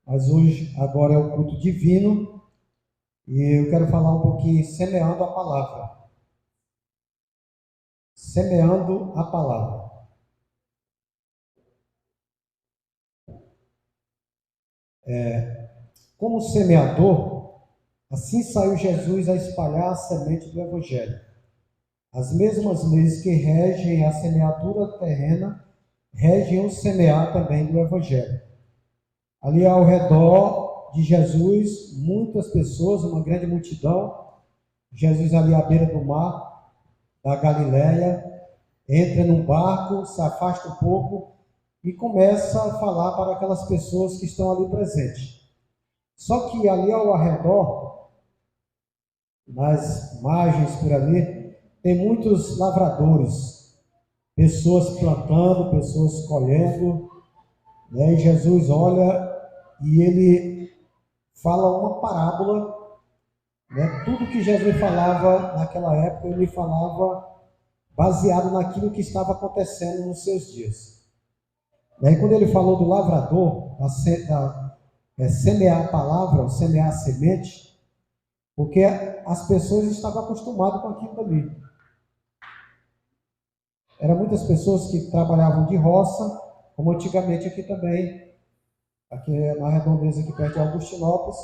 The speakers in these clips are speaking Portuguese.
Mas hoje, agora é o culto divino e eu quero falar um pouquinho semeando a palavra. Semeando a palavra. Como semeador, assim saiu Jesus a espalhar a semente do Evangelho. As mesmas leis que regem a semeadura terrena regem o semear também do Evangelho. Ali ao redor de Jesus, muitas pessoas, uma grande multidão. Jesus ali à beira do mar, da Galileia, entra num barco, se afasta um pouco e começa a falar para aquelas pessoas que estão ali presentes. Só que ali ao redor, nas margens por ali, tem muitos lavradores, pessoas plantando, pessoas colhendo, né? E Jesus olha e ele fala uma parábola, né? Tudo que Jesus falava naquela época, ele falava baseado naquilo que estava acontecendo nos seus dias. E aí, quando ele falou do lavrador, semear a palavra, semear a semente, porque as pessoas estavam acostumadas com aquilo ali. Eram muitas pessoas que trabalhavam de roça, como antigamente aqui também, aqui na redondeza aqui perto de Augustinópolis.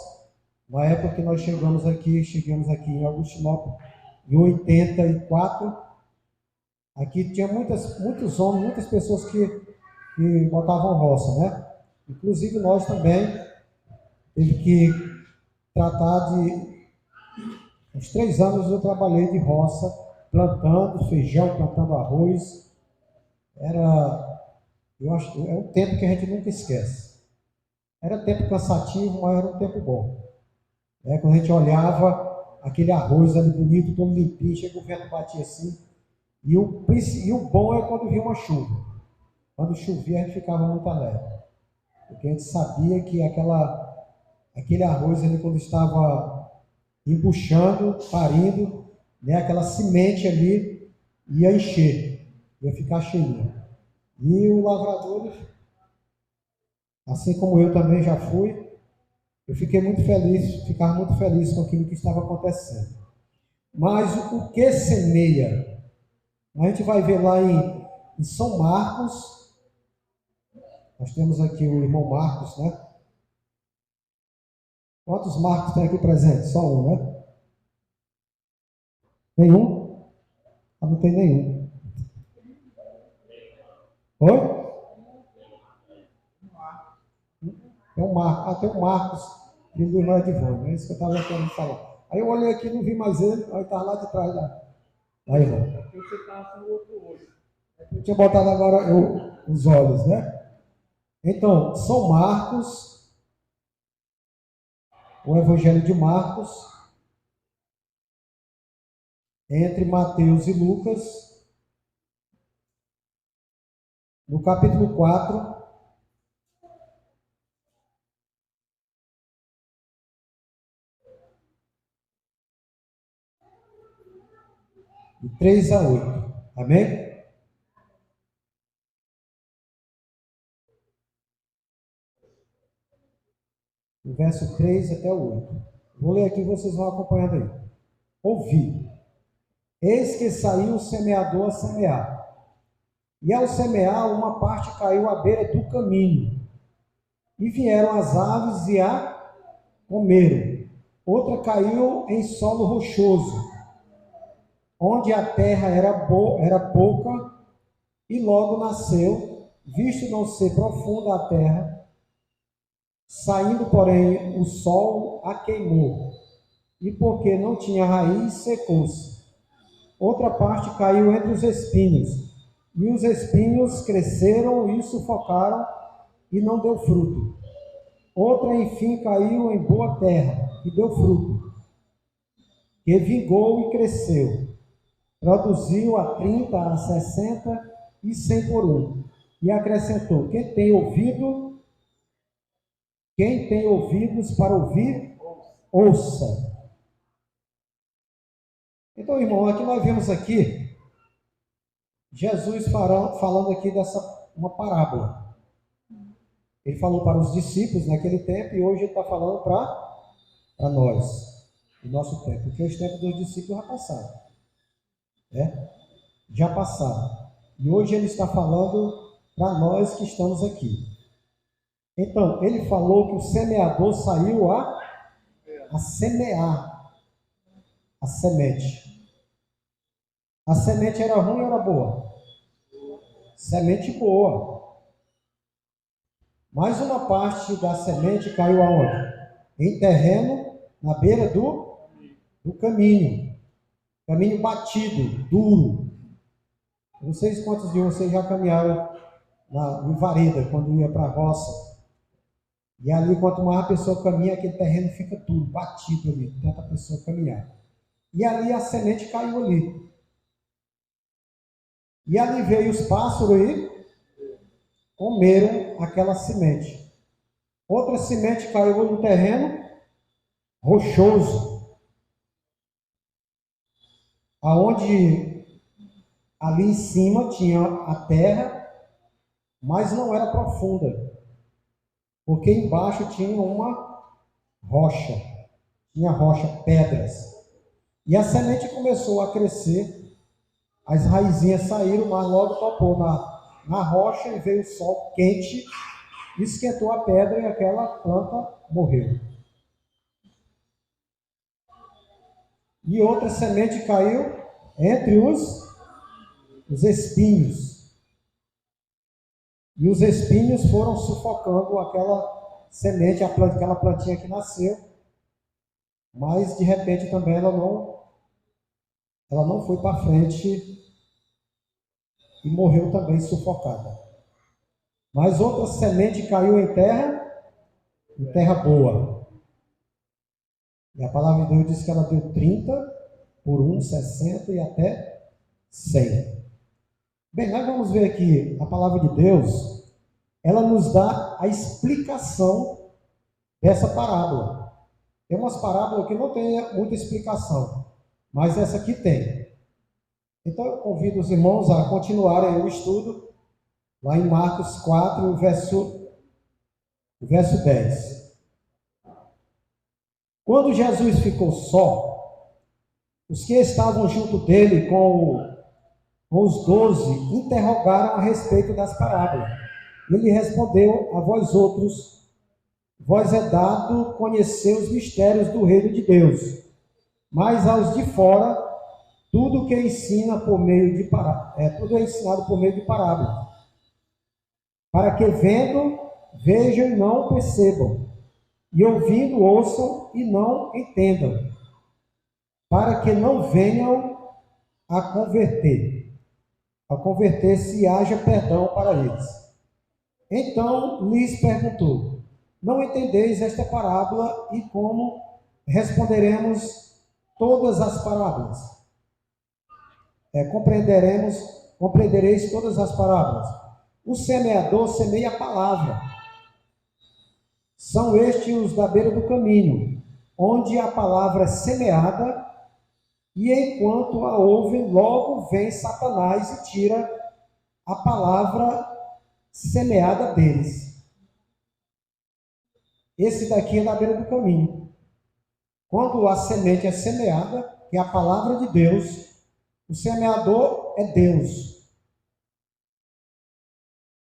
Na época que nós chegamos aqui em Augustinópolis, em 84, aqui tinha muitos homens, muitas pessoas que botavam roça, né? Inclusive nós também teve que tratar de... Uns 3 anos eu trabalhei de roça, plantando feijão, plantando arroz. Eu acho, é um tempo que a gente nunca esquece. Era tempo cansativo, mas era um tempo bom. Quando a gente olhava aquele arroz ali bonito, todo limpinho, chega o vento batia assim. E o bom é quando vinha uma chuva. Quando chovia, a gente ficava muito alegre. Porque a gente sabia que aquele arroz ali, quando estava embuchando, parindo, né, aquela semente ali ia encher, ia ficar cheinha. E o lavrador, assim como eu também já fui, eu fiquei muito feliz, ficava muito feliz com aquilo que estava acontecendo. Mas o que semeia? A gente vai ver lá em São Marcos, nós temos aqui o irmão Marcos, né? Quantos Marcos tem aqui presentes? Só um, né? Nenhum? Ah, não tem nenhum. Oi? Tem um Marcos. Ah, tem um Marcos, filho do irmão Edivone. É isso que eu estava querendo falar. Aí eu olhei aqui e não vi mais ele, aí estava lá de trás da irmã. Você estava com o outro olho. Eu tinha botado agora os olhos, né? Então, São Marcos, o Evangelho de Marcos, entre Mateus e Lucas, no capítulo 4, de 3 a 8. Amém? Do verso 3 até o 8. Vou ler aqui, vocês vão acompanhando aí. Ouvi. Eis que saiu o semeador a semear. E ao semear, uma parte caiu à beira do caminho. E vieram as aves e a comeram. Outra caiu em solo rochoso, onde a terra era pouca, e logo nasceu, visto não ser profunda a terra. Saindo, porém, o sol a queimou, e porque não tinha raiz, secou-se. Outra parte caiu entre os espinhos, e os espinhos cresceram e sufocaram, e não deu fruto. Outra, enfim, caiu em boa terra, e deu fruto, que vingou e cresceu. Produziu a 30, a 60 e 100 por um. E acrescentou: quem tem ouvidos para ouvir, ouça. Então, irmão, aqui nós vemos aqui Jesus falando aqui dessa uma parábola. Ele falou para os discípulos naquele tempo e hoje ele está falando para nós, no nosso tempo, porque os tempos dos discípulos já passaram, né? Já passaram. E hoje ele está falando para nós que estamos aqui. Então, ele falou que o semeador saiu a semear a semente. A semente era ruim ou era boa? Semente boa. Mais uma parte da semente caiu aonde? Em terreno, na beira do caminho. Caminho batido, duro. Não sei quantos de vocês já caminharam em vareda, quando ia para a roça. E ali, quanto mais a pessoa caminha, aquele terreno fica duro, batido ali, tanta pessoa caminhar. E ali a semente caiu ali. E ali veio os pássaros e comeram aquela semente. Outra semente caiu no terreno rochoso, aonde ali em cima tinha a terra, mas não era profunda, porque embaixo tinha uma rocha, pedras. E a semente começou a crescer, as raizinhas saíram, mas logo topou na rocha e veio o sol quente, esquentou a pedra e aquela planta morreu. E outra semente caiu entre os espinhos. E os espinhos foram sufocando aquela semente, aquela plantinha que nasceu, mas de repente também ela não foi para frente e morreu também sufocada. Mas outra semente caiu em terra boa. E a palavra de Deus diz que ela deu 30, por 1, 60 e até 100. Bem, nós vamos ver aqui a palavra de Deus, ela nos dá a explicação dessa parábola. Tem umas parábolas que não tem muita explicação, mas essa aqui tem. Então eu convido os irmãos a continuarem o estudo lá em Marcos 4, verso 10. Quando Jesus ficou só, os que estavam junto dele com os 12 interrogaram a respeito das parábolas. Ele respondeu: a vós outros, vós é dado conhecer os mistérios do reino de Deus, mas aos de fora, tudo que ensina por meio de tudo é ensinado por meio de parábolas, para que vendo, vejam e não percebam, e ouvindo, ouçam e não entendam, para que não venham a converter-se e haja perdão para eles. Então lhes perguntou: não entendeis esta parábola? E como responderemos todas as parábolas? Compreendereis todas as parábolas. O semeador semeia a palavra. São estes os da beira do caminho, onde a palavra é semeada, e enquanto a ouvem, logo vem Satanás e tira a palavra semeada deles. Esse daqui é da beira do caminho. Quando a semente é semeada, que é a palavra de Deus, o semeador é Deus.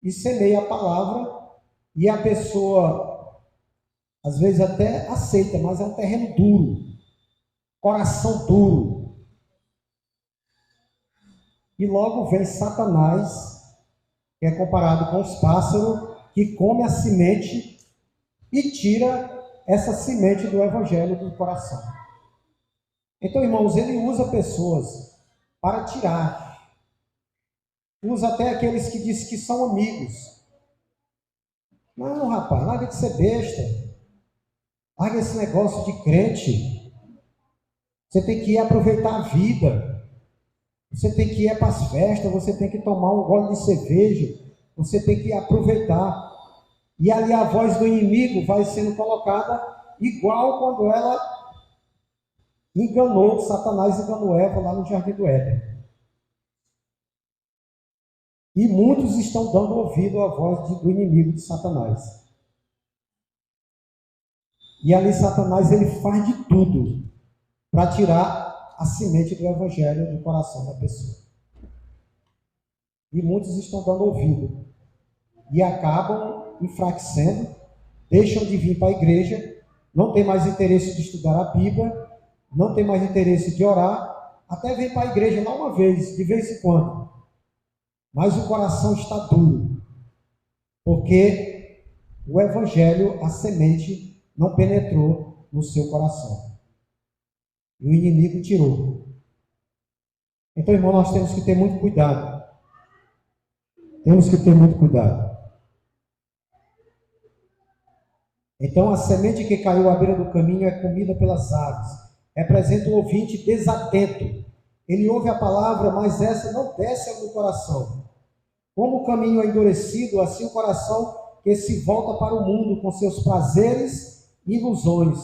E semeia a palavra, e a pessoa, às vezes até aceita, mas é um terreno duro, coração duro. E logo vem Satanás, que é comparado com os pássaros, que come a semente e tira essa semente do evangelho do coração. Então, irmãos, ele usa pessoas para tirar. Usa até aqueles que dizem que são amigos. Não, rapaz, larga de ser besta. Larga esse negócio de crente. Você tem que ir aproveitar a vida. Você tem que ir para as festas, você tem que tomar um gole de cerveja, você tem que aproveitar. E ali a voz do inimigo vai sendo colocada igual quando Satanás enganou Eva lá no Jardim do Éden. E muitos estão dando ouvido à voz do inimigo de Satanás. E ali Satanás ele faz de tudo para tirar a semente do evangelho do coração da pessoa. E muitos estão dando ouvido e acabam enfraquecendo, deixam de vir para a igreja, não tem mais interesse de estudar a Bíblia, não tem mais interesse de orar, até vem para a igreja lá uma vez, de vez em quando, mas o coração está duro, porque o evangelho, a semente, não penetrou no seu coração. E o inimigo tirou. Então, irmão, nós temos que ter muito cuidado. Temos que ter muito cuidado. Então, a semente que caiu à beira do caminho é comida pelas aves. Representa um ouvinte desatento. Ele ouve a palavra, mas essa não desce no coração. Como o caminho é endurecido, assim o coração que se volta para o mundo com seus prazeres e ilusões.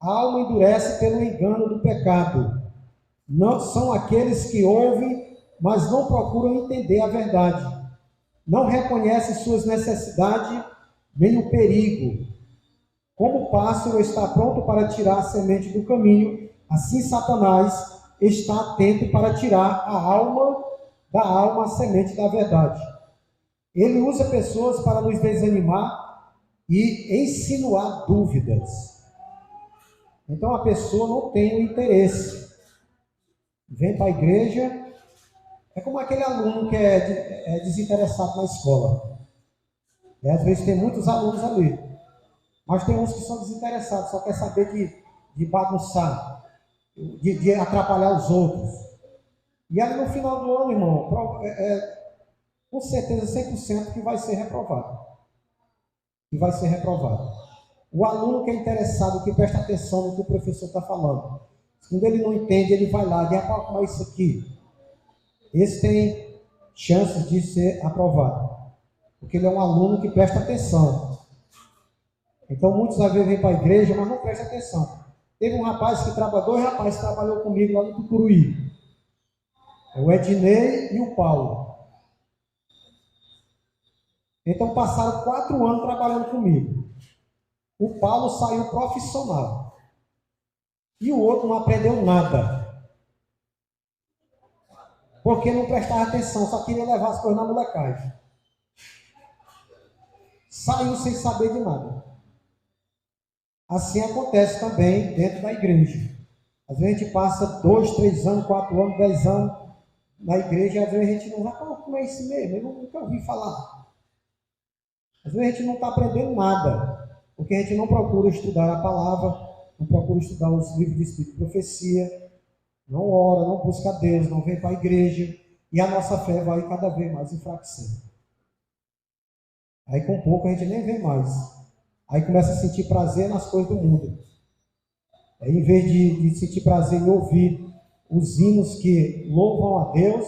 A alma endurece pelo engano do pecado. Não são aqueles que ouvem, mas não procuram entender a verdade. Não reconhecem suas necessidades, nem o perigo. Como o pássaro está pronto para tirar a semente do caminho, assim Satanás está atento para tirar da alma a semente da verdade. Ele usa pessoas para nos desanimar e insinuar dúvidas. Então a pessoa não tem o interesse. Vem para a igreja, é como aquele aluno que é desinteressado na escola. Às vezes tem muitos alunos ali, mas tem uns que são desinteressados, só quer saber de bagunçar, de atrapalhar os outros. E aí no final do ano, irmão, com certeza 100% que vai ser reprovado. Que vai ser reprovado. O aluno que é interessado, que presta atenção no que o professor está falando, quando ele não entende, ele vai lá, como é isso aqui? Esse tem chances de ser aprovado, porque ele é um aluno que presta atenção. Então muitos às vezes vêm para a igreja, mas não prestam atenção. Teve um rapaz que dois rapazes que trabalhou comigo lá no Tucuruí, o Ednei e o Paulo. Então passaram 4 anos trabalhando comigo. O Paulo saiu profissional e o outro não aprendeu nada, porque não prestava atenção, só queria levar as coisas na molecagem. Saiu sem saber de nada. Assim acontece também dentro da igreja. Às vezes a gente passa 2, 3 anos, 4 anos, 10 anos na igreja, e às vezes a gente não vai, como é isso mesmo? Eu nunca ouvi falar. Às vezes a gente não está aprendendo nada, porque a gente não procura estudar a palavra, não procura estudar os livros de Espírito de Profecia, não ora, não busca Deus, não vem para a igreja, e a nossa fé vai cada vez mais enfraquecendo. Aí com pouco a gente nem vê mais. Aí começa a sentir prazer nas coisas do mundo. Aí, em vez de sentir prazer em ouvir os hinos que louvam a Deus,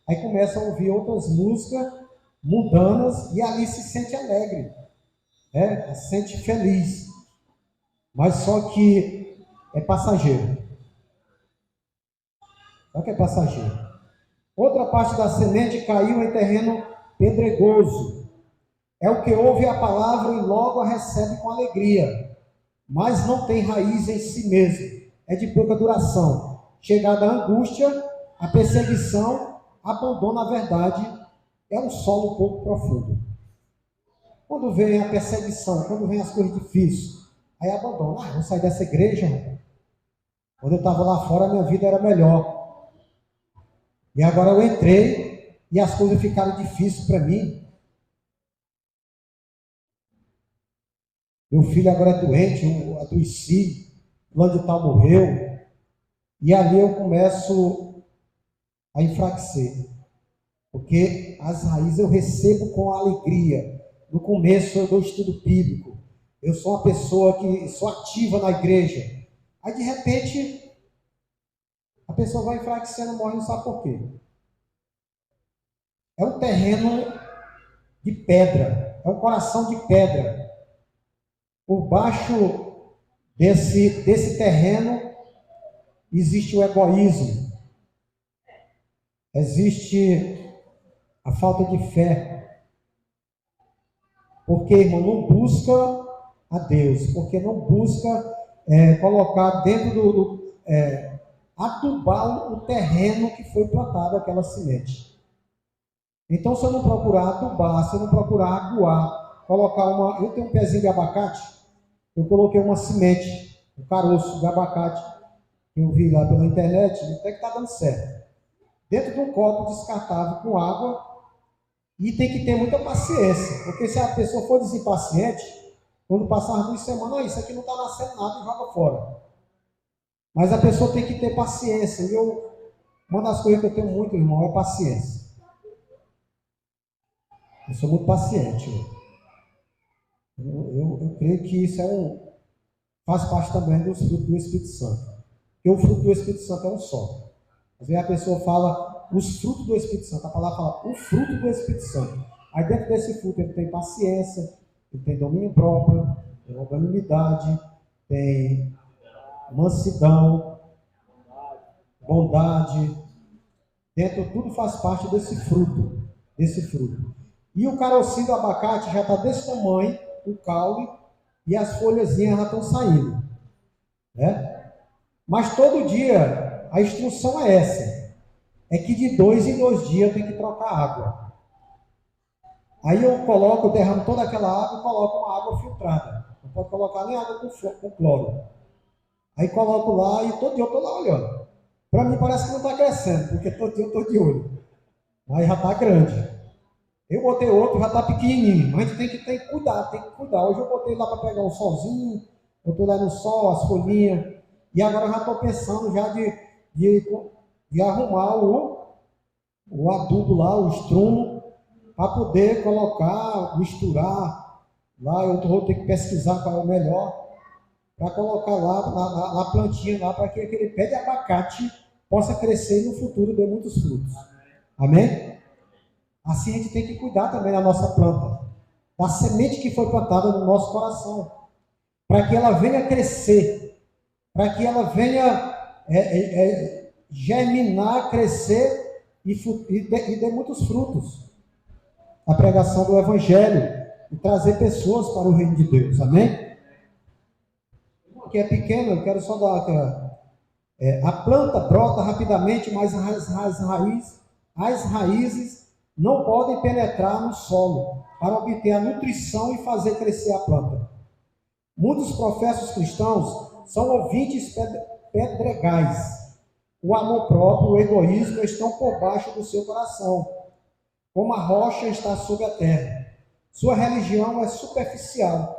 aí começa a ouvir outras músicas mundanas e ali se sente alegre, se sente feliz. Mas só que é passageiro. Só que é passageiro. Outra parte da semente caiu em terreno pedregoso. É o que ouve a palavra e logo a recebe com alegria, mas não tem raiz em si mesmo, é de pouca duração. Chegada a angústia, a perseguição, abandona a verdade, é um solo pouco profundo. Quando vem a perseguição, quando vem as coisas difíceis, aí abandona. Vou sair dessa igreja. Quando eu estava lá fora, a minha vida era melhor. E agora eu entrei e as coisas ficaram difíceis para mim. Meu filho agora é doente, eu adoeci, fulano de tal morreu. E ali eu começo a enfraquecer. Porque as raízes eu recebo com alegria. No começo eu dou estudo bíblico. Eu sou uma pessoa que sou ativa na igreja. Aí de repente a pessoa vai enfraquecendo, morre, não sabe por quê. É um terreno de pedra, é um coração de pedra. Por baixo desse terreno existe o egoísmo, existe a falta de fé. Porque, irmão, não busca a Deus, porque não busca colocar dentro adubar o terreno que foi plantado aquela semente. Então, se eu não procurar adubar, se eu não procurar aguar, eu tenho um pezinho de abacate, eu coloquei uma semente, um caroço de abacate, que eu vi lá pela internet, até que está dando certo. Dentro de um copo descartável com água, e tem que ter muita paciência, porque se a pessoa for desimpaciente, quando passar as 2 semanas, isso aqui não está nascendo nada e joga fora. Mas a pessoa tem que ter paciência. Uma das coisas que eu tenho muito, irmão, é paciência. Eu sou muito paciente. Eu creio que isso faz parte também dos frutos do Espírito Santo. Porque o fruto do Espírito Santo é um só. Às vezes a pessoa fala os frutos do Espírito Santo. A palavra fala o fruto do Espírito Santo. Aí dentro desse fruto ele tem paciência, ele tem domínio próprio, tem longanimidade, tem mansidão, bondade. Dentro tudo faz parte desse fruto. E o carocinho do abacate já está desse tamanho, o caule, e as folhazinhas já estão saindo. Né? Mas todo dia, a instrução é essa. É que de 2 em 2 dias tem que trocar água. Aí eu derramo toda aquela água e coloco uma água filtrada. Não pode colocar nem água com cloro. Aí coloco lá e todo dia eu estou lá olhando. Para mim parece que não está crescendo, porque todo dia eu estou de olho. Mas já está grande. Eu botei outro, já está pequenininho. Mas a gente tem que cuidar, Hoje eu botei lá para pegar um solzinho, botei lá no sol, as folhinhas. E agora eu já estou pensando já de arrumar o adubo lá, o estrumo, para poder colocar, misturar. Lá eu vou ter que pesquisar qual é o melhor, para colocar lá na plantinha, lá para que aquele pé de abacate possa crescer e no futuro dê muitos frutos. Amém? Assim a gente tem que cuidar também da nossa planta, da semente que foi plantada no nosso coração, para que ela venha crescer, para que ela venha germinar, crescer e dê muitos frutos. A pregação do Evangelho e trazer pessoas para o reino de Deus. Amém? Que é pequeno, eu quero só dar a planta brota rapidamente, mas as raízes não podem penetrar no solo para obter a nutrição e fazer crescer a planta. Muitos professos cristãos são ouvintes pedregais. O amor próprio, o egoísmo estão por baixo do seu coração, como a rocha está sob a terra. Sua religião é superficial,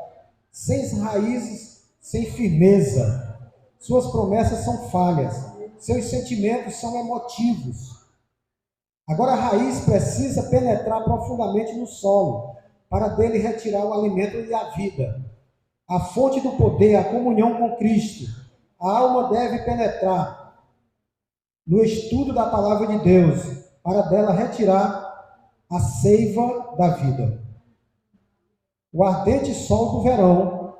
sem raízes, sem firmeza. Suas promessas são falhas, seus sentimentos são emotivos. Agora a raiz precisa penetrar profundamente no solo, para dele retirar o alimento e a vida. A fonte do poder, a comunhão com Cristo. A alma deve penetrar no estudo da palavra de Deus, para dela retirar a seiva da vida. O ardente sol do verão,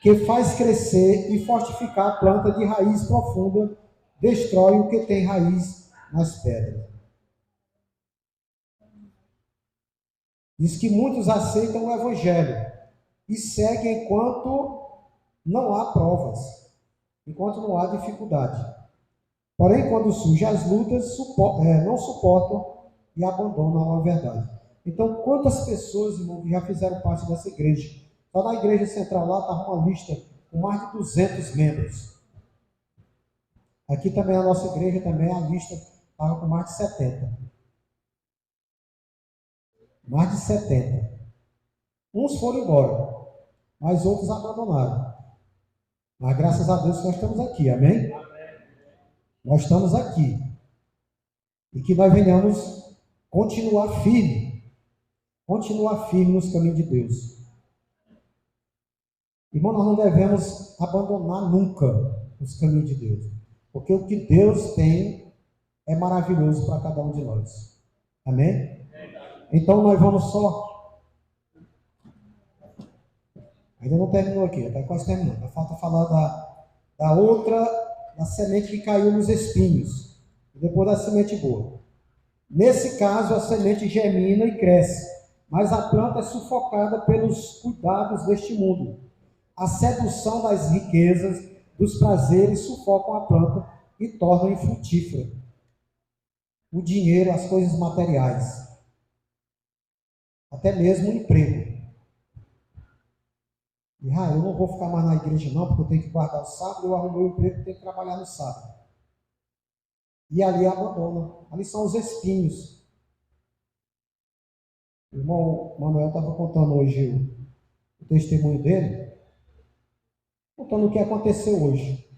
que faz crescer e fortificar a planta de raiz profunda, destrói o que tem raiz nas pedras. Diz que muitos aceitam o Evangelho e seguem enquanto não há provas, enquanto não há dificuldade. Porém, quando surgem as lutas, não suportam e abandonam a verdade. Então, quantas pessoas, irmão, que já fizeram parte dessa igreja? Só na igreja central lá estava uma lista com mais de 200 membros. Aqui também a nossa igreja, também a lista estava com mais de 70. Mais de 70. Uns foram embora, mas outros abandonaram. Mas graças a Deus nós estamos aqui, amém? Nós estamos aqui. E que nós venhamos continuar firme nos caminhos de Deus. Irmão, nós não devemos abandonar nunca os caminhos de Deus, porque o que Deus tem é maravilhoso para cada um de nós. Amém? Então nós vamos só. Ainda não terminou aqui, está quase terminando. Falta falar da semente que caiu nos espinhos, e depois da semente boa. Nesse caso, a semente germina e cresce, mas a planta é sufocada pelos cuidados deste mundo, A sedução das riquezas, dos prazeres, sufocam a planta e tornam infrutífera. O dinheiro, as coisas materiais, até mesmo o emprego. E, eu não vou ficar mais na igreja não, porque eu tenho que guardar o sábado, eu arrumei o emprego, eu tenho que trabalhar no sábado. E ali abandona. Ali são os espinhos. O irmão Manuel estava contando hoje o testemunho dele, contando o que aconteceu hoje.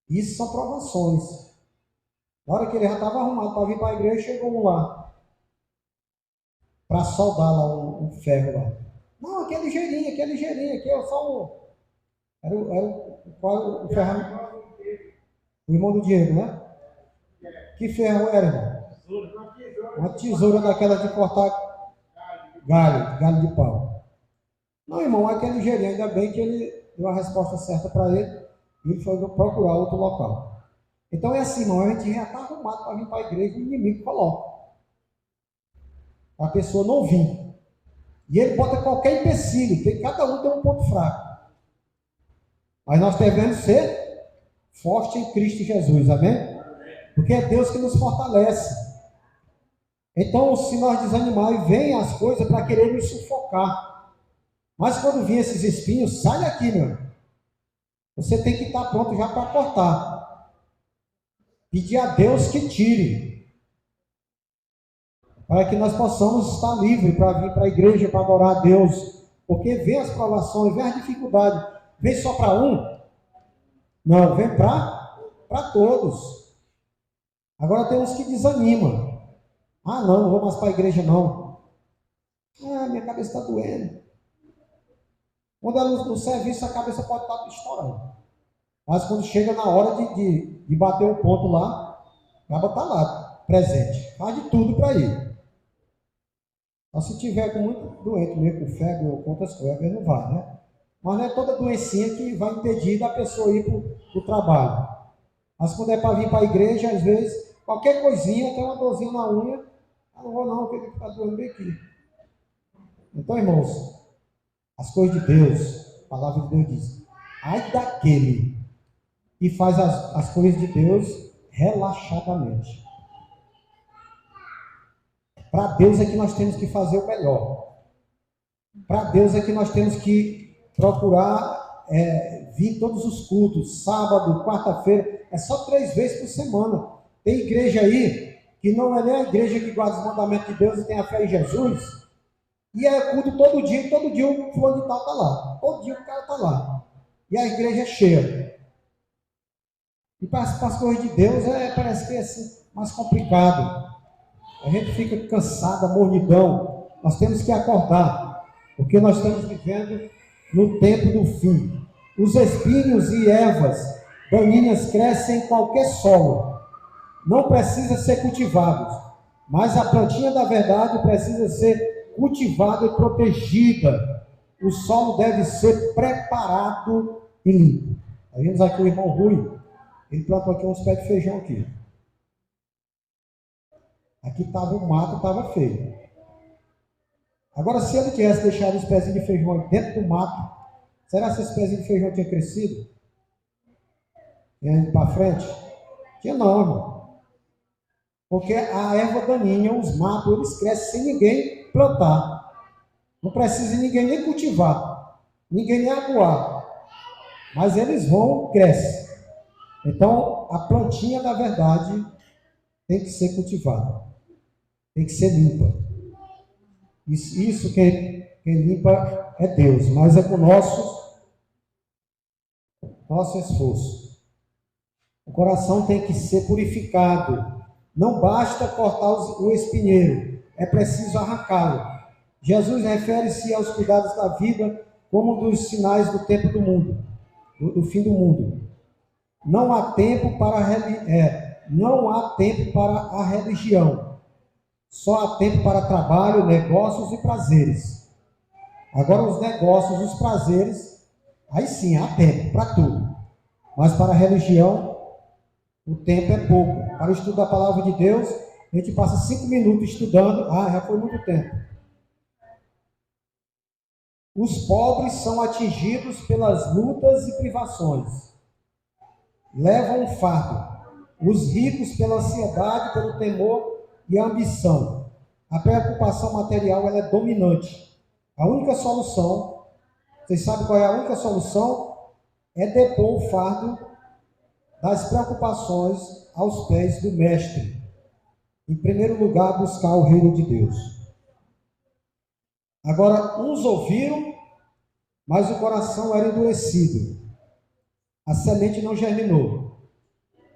Isso são provações. Na hora que ele já estava arrumado para vir para a igreja, chegou um lá, para soldar lá um ferro lá. Não, aquele ligeirinho, aqui é só um... Era o ferro... O irmão do Diego, né? Que ferro era, irmão? Uma tesoura daquela de cortar galho de pau. Não, irmão, aquele ligeirinho, ainda bem que ele deu a resposta certa para ele e ele foi procurar outro local. Então é assim, irmão, a gente já está arrumado para vir para a igreja e o inimigo coloca. A pessoa não vir. E ele bota qualquer empecilho, porque cada um tem um ponto fraco. Mas nós devemos ser fortes em Cristo Jesus, amém? Porque é Deus que nos fortalece. Então, se nós desanimarmos, vêm as coisas para querer nos sufocar. Mas quando vir esses espinhos, sai daqui, meu. Você tem que estar pronto já para cortar. Pedir a Deus que tire. Para que nós possamos estar livres para vir para a igreja, para adorar a Deus. Porque vem as provações, vem as dificuldades. Vem só para um? Não, vem para todos. Agora tem uns que desanimam. Não vou mais para a igreja não. Minha cabeça está doendo. Quando é no serviço, a cabeça pode estar estourando. Mas quando chega na hora de bater o ponto lá, acaba estar lá, presente. Faz de tudo para ir. Mas se tiver com muito doente, meio com febre ou com outras coisas, não vai, né? Mas não é toda doencinha que vai impedir da pessoa ir para o trabalho. Mas quando é para vir para a igreja, às vezes, qualquer coisinha, tem uma dorzinha na unha, não vou não, porque está doendo bem aqui. Então, irmãos, as coisas de Deus, a palavra de Deus diz, ai daquele que faz as coisas de Deus relaxadamente. Para Deus é que nós temos que fazer o melhor. Para Deus é que nós temos que procurar vir todos os cultos, sábado, quarta-feira, é só 3 vezes por semana. Tem igreja aí que não é nem a igreja que guarda os mandamentos de Deus e tem a fé em Jesus, e é culto todo dia o fulano de tal está lá. Todo dia o cara está lá. E a igreja é cheia. E para as coisas de Deus parece que é assim, mais complicado. A gente fica cansado, mornidão. Nós temos que acordar, porque nós estamos vivendo no tempo do fim. Os espinhos e ervas daninhas crescem em qualquer solo. Não precisa ser cultivados, mas a plantinha da verdade precisa ser cultivada e protegida. O solo deve ser preparado e limpo. Nós vimos aqui o irmão Rui, ele plantou aqui uns pés de feijão aqui. Aqui estava o mato, estava feio. Agora, se ele tivesse deixado os pezinhos de feijão dentro do mato, será que esses pezinhos de feijão tinham crescido? Tinha ido para frente? Tinha não, irmão. Porque a erva daninha, os matos, eles crescem sem ninguém plantar. Não precisa ninguém nem cultivar, ninguém nem aguar. Mas eles vão, crescem. Então, a plantinha da verdade tem que ser cultivada. Tem que ser limpa. Isso quem limpa é Deus, mas é com o nosso esforço. O coração tem que ser purificado. Não basta cortar o espinheiro, é preciso arrancá-lo. Jesus refere-se aos cuidados da vida como um dos sinais do tempo do mundo, do fim do mundo. Não há tempo para a religião. Só há tempo para trabalho, negócios e prazeres. Agora os negócios, os prazeres, aí sim há tempo para tudo. Mas para a religião, o tempo é pouco. Para o estudo da palavra de Deus, a gente passa 5 minutos estudando, já foi muito tempo. Os pobres são atingidos pelas lutas e privações. Levam um fardo. Os ricos pela ansiedade, pelo temor e a ambição. A preocupação material ela é dominante. A única solução, vocês sabem qual é a única solução? É depor o fardo das preocupações aos pés do Mestre. Em primeiro lugar, buscar o reino de Deus. Agora, uns ouviram, mas o coração era endurecido. A semente não germinou.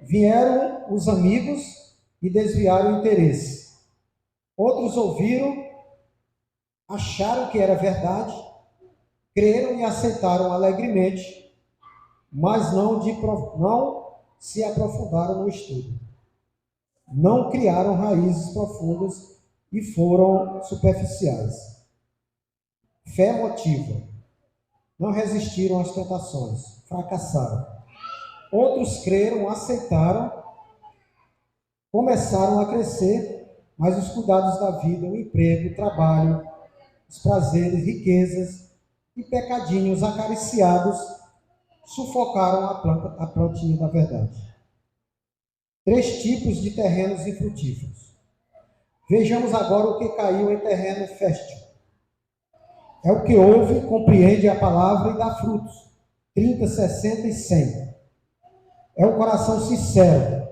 Vieram os amigos e desviaram o interesse. Outros ouviram, acharam que era verdade, creram e aceitaram alegremente, mas não se aprofundaram no estudo. Não criaram raízes profundas e foram superficiais. Fé motiva. Não resistiram às tentações, fracassaram. Outros creram, aceitaram, começaram a crescer, mas os cuidados da vida, o emprego, o trabalho, os prazeres, riquezas e pecadinhos acariciados sufocaram a plantinha da verdade. 3 tipos de terrenos infrutíferos. Vejamos agora o que caiu em terreno fértil. É o que ouve, compreende a palavra e dá frutos. 30, 60 e 100. É um coração sincero.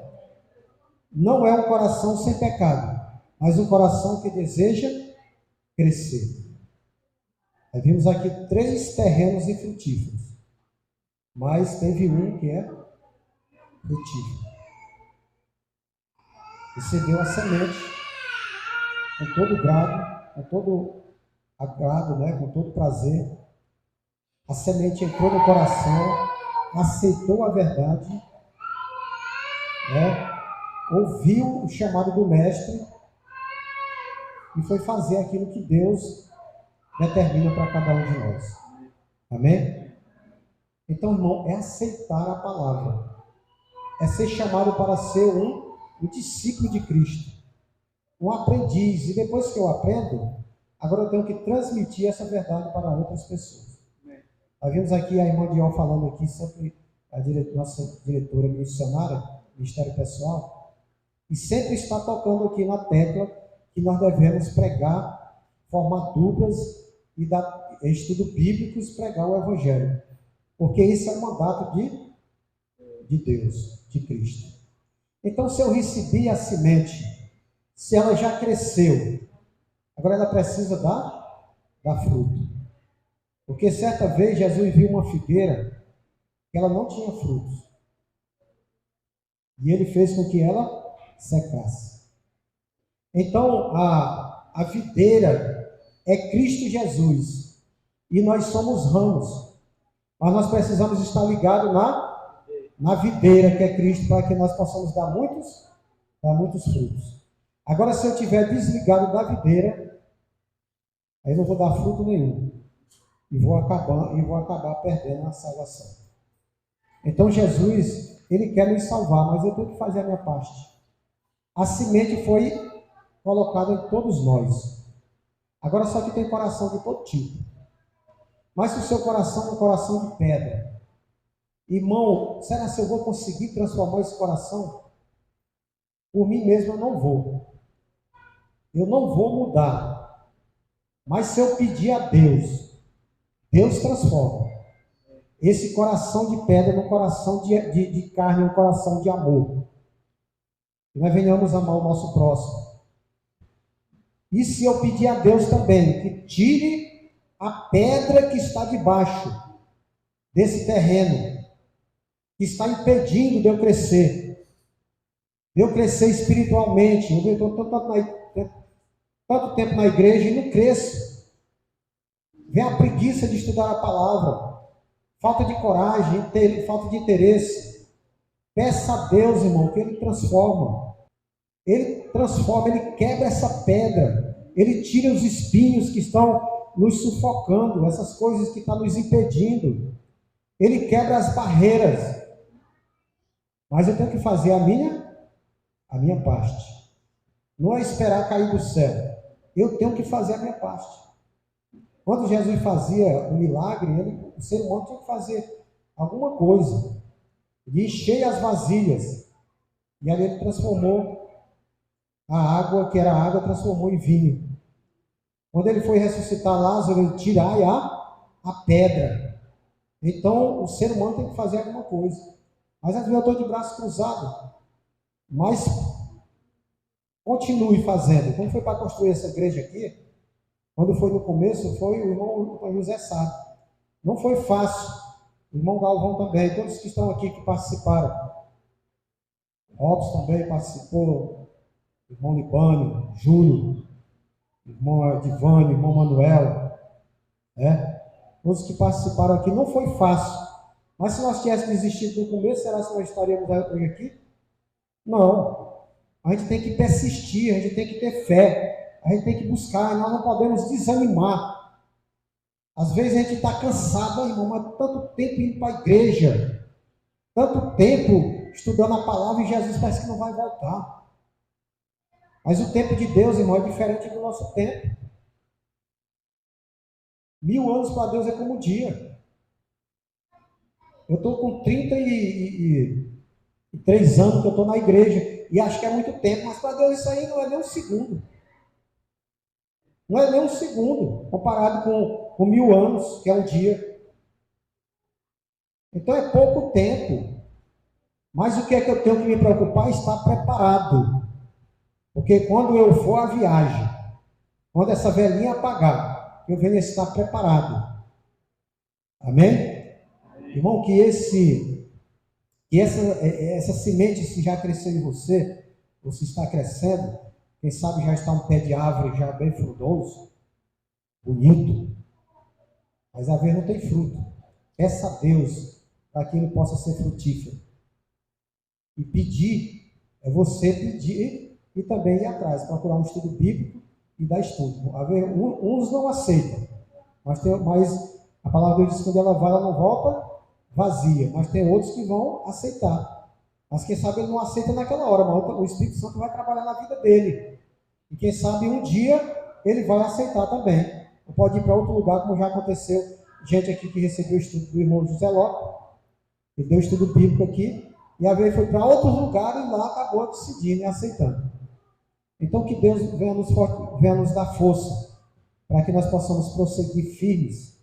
Não é um coração sem pecado, mas um coração que deseja crescer. Aí vimos aqui 3 terrenos infrutíferos. Mas teve um que é frutífero. Recebeu a semente com todo grado, com todo agrado, com todo prazer. A semente entrou no coração, aceitou a verdade, ouviu o chamado do Mestre e foi fazer aquilo que Deus determina para cada um de nós. Amém? Então, irmão, é aceitar a palavra. É ser chamado para ser um discípulo de Cristo. Um aprendiz. E depois que eu aprendo, agora eu tenho que transmitir essa verdade para outras pessoas. Nós vimos aqui a irmã Dion falando aqui, sempre nossa diretora missionária, Ministério Pessoal, e sempre está tocando aqui na tecla que nós devemos pregar, formar duplas e dar estudo bíblicos, pregar o Evangelho. Porque isso é um mandato de Deus, de Cristo. Então, se eu recebi a semente, se ela já cresceu, agora ela precisa dar fruto. Porque certa vez Jesus viu uma figueira que ela não tinha frutos. E ele fez com que ela secasse. Então, a videira é Cristo Jesus. E nós somos ramos. Mas nós precisamos estar ligados na videira que é Cristo, para que nós possamos dar muitos frutos. Agora, se eu estiver desligado da videira, aí não vou dar fruto nenhum. E vou acabar perdendo a salvação. Então, Jesus, ele quer nos salvar, mas eu tenho que fazer a minha parte. A semente foi colocada em todos nós. Agora, só que tem coração de todo tipo. Mas se o seu coração é um coração de pedra, irmão, será que eu vou conseguir transformar esse coração? Por mim mesmo eu não vou. Eu não vou mudar. Mas se eu pedir a Deus, Deus transforma esse coração de pedra num coração de carne, um coração de amor. Que nós venhamos amar o nosso próximo. E se eu pedir a Deus também que tire a pedra que está debaixo desse terreno, que está impedindo de eu crescer espiritualmente. Eu estou tanto tempo na igreja e não cresço. Vem a preguiça de estudar a palavra, falta de coragem, falta de interesse. Peça a Deus, irmão, que Ele transforma. Ele transforma, Ele quebra essa pedra, Ele tira os espinhos que estão nos sufocando, essas coisas que estão nos impedindo. Ele quebra as barreiras. Mas eu tenho que fazer a minha parte. Não é esperar cair do céu. Eu tenho que fazer a minha parte. Quando Jesus fazia o milagre, o ser humano tinha que fazer alguma coisa. Ele enchia as vasilhas. E ali ele transformou a água, que era água, transformou em vinho. Quando ele foi ressuscitar Lázaro, ele tirai a pedra. Então, o ser humano tem que fazer alguma coisa. Mas às vezes eu estou de braço cruzado. Mas continue fazendo. Quando foi para construir essa igreja aqui, quando foi no começo, foi o irmão José Sá. Não foi fácil. O irmão Galvão também, todos que estão aqui que participaram. Robson também participou, o irmão Libânio, Júlio, o irmão Edivânio, o irmão Manuel, né? Todos que participaram aqui, não foi fácil. Mas se nós tivéssemos desistido no começo, será que nós estaríamos hoje aqui? Não. A gente tem que persistir, a gente tem que ter fé, a gente tem que buscar, nós não podemos desanimar. Às vezes a gente está cansado, irmão, mas tanto tempo indo para a igreja, tanto tempo estudando a palavra e Jesus parece que não vai voltar. Mas o tempo de Deus, irmão, é diferente do nosso tempo. 1000 anos para Deus é como um dia. Eu estou com 33 anos que eu estou na igreja e acho que é muito tempo, mas para Deus isso aí não é nem um segundo. Não é nem um segundo, comparado com 1000 anos, que é um dia. Então é pouco tempo. Mas o que é que eu tenho que me preocupar? É estar preparado. Porque quando eu for à viagem, quando essa velhinha apagar, eu venho estar preparado. Amém? Irmão, que essa semente, se já cresceu em você, ou se está crescendo, quem sabe já está um pé de árvore já bem frutoso, bonito, mas a árvore não tem fruto. Peça a Deus para que ele possa ser frutífero. E pedir, é você pedir e também ir atrás, procurar um estudo bíblico e dar estudo. Uns não aceitam, mas a palavra de Deus diz que quando ela vai, ela não volta vazia, mas tem outros que vão aceitar. Mas quem sabe ele não aceita naquela hora, mas o Espírito Santo vai trabalhar na vida dele. E quem sabe um dia ele vai aceitar também. Ou pode ir para outro lugar, como já aconteceu. Gente aqui que recebeu o estudo do irmão José Lopes, ele deu estudo bíblico aqui, e a vez foi para outros lugares e lá acabou decidindo e aceitando. Então que Deus venha nos dar força para que nós possamos prosseguir firmes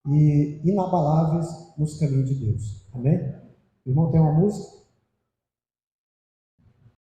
e inabaláveis nos caminhos de Deus. Amém? O irmão tem uma música?